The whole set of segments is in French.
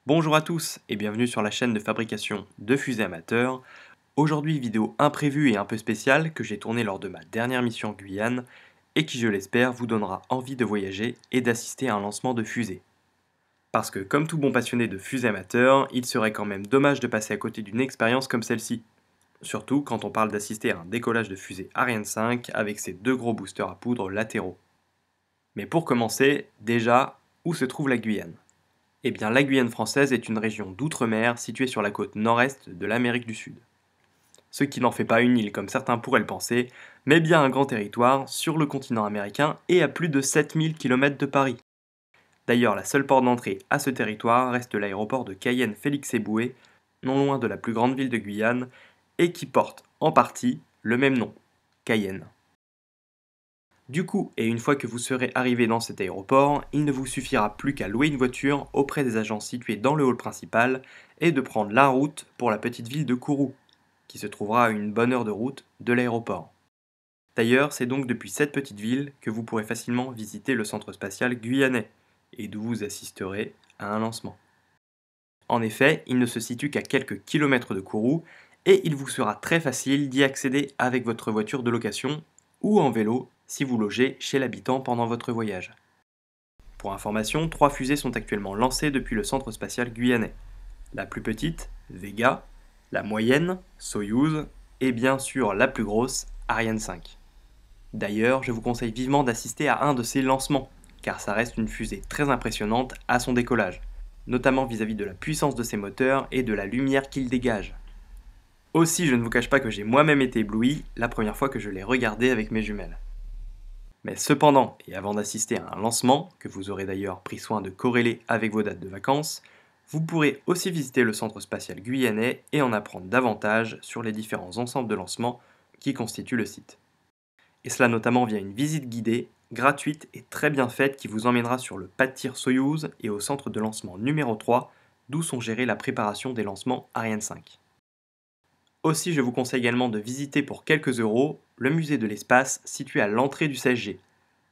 Bonjour à tous et bienvenue sur la chaîne de fabrication de fusées amateurs. Aujourd'hui, vidéo imprévue et un peu spéciale que j'ai tournée lors de ma dernière mission en Guyane et qui, je l'espère, vous donnera envie de voyager et d'assister à un lancement de fusée. Parce que, comme tout bon passionné de fusées amateurs, il serait quand même dommage de passer à côté d'une expérience comme celle-ci. Surtout quand on parle d'assister à un décollage de fusée Ariane 5 avec ses deux gros boosters à poudre latéraux. Mais pour commencer, déjà, où se trouve la Guyane? Eh bien, la Guyane française est une région d'outre-mer située sur la côte nord-est de l'Amérique du Sud. Ce qui n'en fait pas une île comme certains pourraient le penser, mais bien un grand territoire sur le continent américain et à plus de 7000 km de Paris. D'ailleurs, la seule porte d'entrée à ce territoire reste l'aéroport de Cayenne-Félix-Éboué, non loin de la plus grande ville de Guyane, et qui porte, en partie, le même nom, Cayenne. Du coup, et une fois que vous serez arrivé dans cet aéroport, il ne vous suffira plus qu'à louer une voiture auprès des agences situées dans le hall principal et de prendre la route pour la petite ville de Kourou, qui se trouvera à une bonne heure de route de l'aéroport. D'ailleurs, c'est donc depuis cette petite ville que vous pourrez facilement visiter le centre spatial guyanais, et d'où vous assisterez à un lancement. En effet, il ne se situe qu'à quelques kilomètres de Kourou, et il vous sera très facile d'y accéder avec votre voiture de location ou en vélo si vous logez chez l'habitant pendant votre voyage. Pour information, 3 fusées sont actuellement lancées depuis le centre spatial guyanais. La plus petite, Vega, la moyenne, Soyouz, et bien sûr la plus grosse, Ariane 5. D'ailleurs, je vous conseille vivement d'assister à un de ces lancements, car ça reste une fusée très impressionnante à son décollage, notamment vis-à-vis de la puissance de ses moteurs et de la lumière qu'il dégage. Aussi, je ne vous cache pas que j'ai moi-même été ébloui la première fois que je l'ai regardé avec mes jumelles. Mais cependant, et avant d'assister à un lancement, que vous aurez d'ailleurs pris soin de corréler avec vos dates de vacances, vous pourrez aussi visiter le centre spatial guyanais et en apprendre davantage sur les différents ensembles de lancement qui constituent le site. Et cela notamment via une visite guidée, gratuite et très bien faite qui vous emmènera sur le pas de tir Soyouz et au centre de lancement numéro 3, d'où sont gérées la préparation des lancements Ariane 5. Aussi, je vous conseille également de visiter pour quelques euros le musée de l'espace situé à l'entrée du CSG,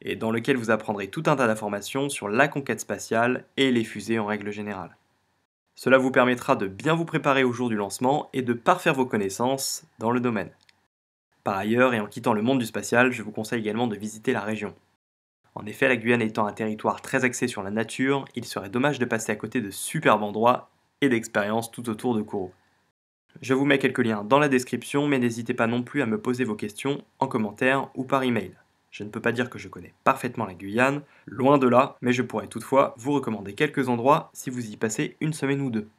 et dans lequel vous apprendrez tout un tas d'informations sur la conquête spatiale et les fusées en règle générale. Cela vous permettra de bien vous préparer au jour du lancement et de parfaire vos connaissances dans le domaine. Par ailleurs, et en quittant le monde du spatial, je vous conseille également de visiter la région. En effet, la Guyane étant un territoire très axé sur la nature, il serait dommage de passer à côté de superbes endroits et d'expériences tout autour de Kourou. Je vous mets quelques liens dans la description, mais n'hésitez pas non plus à me poser vos questions en commentaire ou par email. Je ne peux pas dire que je connais parfaitement la Guyane, loin de là, mais je pourrais toutefois vous recommander quelques endroits si vous y passez une semaine ou deux.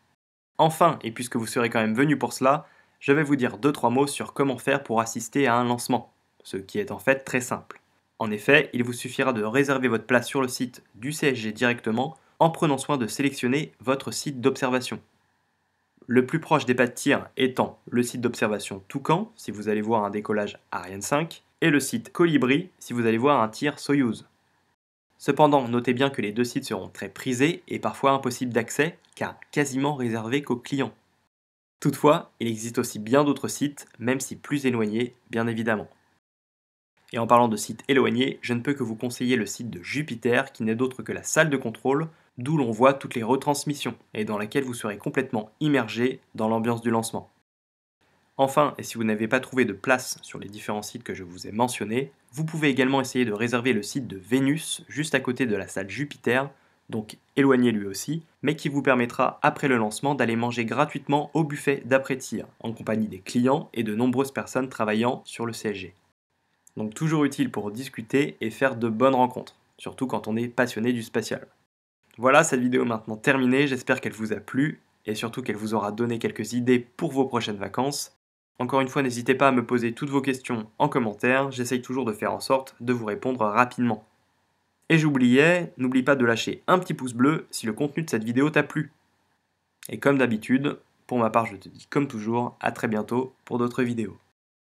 Enfin, et puisque vous serez quand même venu pour cela, je vais vous dire 2-3 mots sur comment faire pour assister à un lancement, ce qui est en fait très simple. En effet, il vous suffira de réserver votre place sur le site du CSG directement en prenant soin de sélectionner votre site d'observation. Le plus proche des pas de tir étant le site d'observation Toucan, si vous allez voir un décollage Ariane 5, et le site Colibri, si vous allez voir un tir Soyouz. Cependant, notez bien que les deux sites seront très prisés et parfois impossibles d'accès, car quasiment réservés qu'aux clients. Toutefois, il existe aussi bien d'autres sites, même si plus éloignés, bien évidemment. Et en parlant de sites éloignés, je ne peux que vous conseiller le site de Jupiter, qui n'est d'autre que la salle de contrôle, d'où l'on voit toutes les retransmissions, et dans laquelle vous serez complètement immergé dans l'ambiance du lancement. Enfin, et si vous n'avez pas trouvé de place sur les différents sites que je vous ai mentionnés, vous pouvez également essayer de réserver le site de Vénus, juste à côté de la salle Jupiter, donc éloigné lui aussi, mais qui vous permettra, après le lancement, d'aller manger gratuitement au buffet d'après-tir, en compagnie des clients et de nombreuses personnes travaillant sur le CSG. Donc toujours utile pour discuter et faire de bonnes rencontres, surtout quand on est passionné du spatial. Voilà, cette vidéo est maintenant terminée, j'espère qu'elle vous a plu, et surtout qu'elle vous aura donné quelques idées pour vos prochaines vacances. Encore une fois, n'hésitez pas à me poser toutes vos questions en commentaire, j'essaye toujours de faire en sorte de vous répondre rapidement. Et j'oubliais, n'oublie pas de lâcher un petit pouce bleu si le contenu de cette vidéo t'a plu. Et comme d'habitude, pour ma part je te dis comme toujours, à très bientôt pour d'autres vidéos.